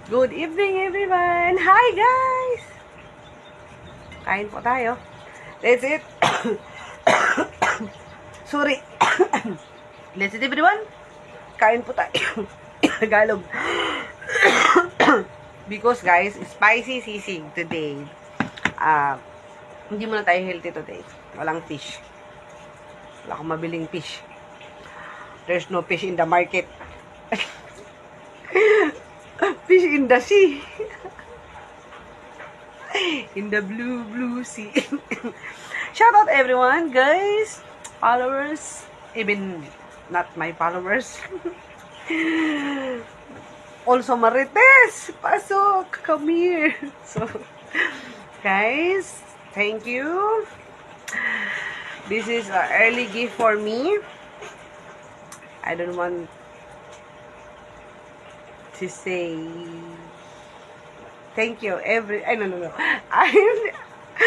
Good evening, everyone! Hi, guys! Kain po tayo. That's it. Sorry. That's it, everyone. Kain po tayo. Tagalog. Because, guys, spicy sisig today. Hindi muna tayo healthy today. Walang fish. Wala akong mabiling fish. There's no fish in the market. Fish in the sea. In the blue sea. Shout out everyone, guys. Followers. Even not my followers. Also Marites. Pasok. Come here. So, guys, thank you. This is an early gift for me. I don't want to say thank you no.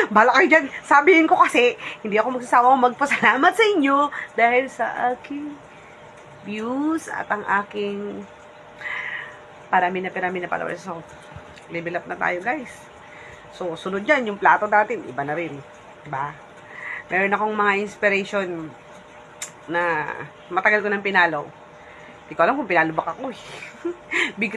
Bala kayo dyan. Sabihin ko kasi, hindi ako magsasawang magpasalamat sa inyo dahil sa aking views at ang aking parami na followers. So, level up na tayo, guys. So, sunod yan, yung plato natin, iba na rin. Diba? Meron akong mga inspiration na matagal ko nang pinalo. Hindi ko alam kung pinalo ba ako eh. Big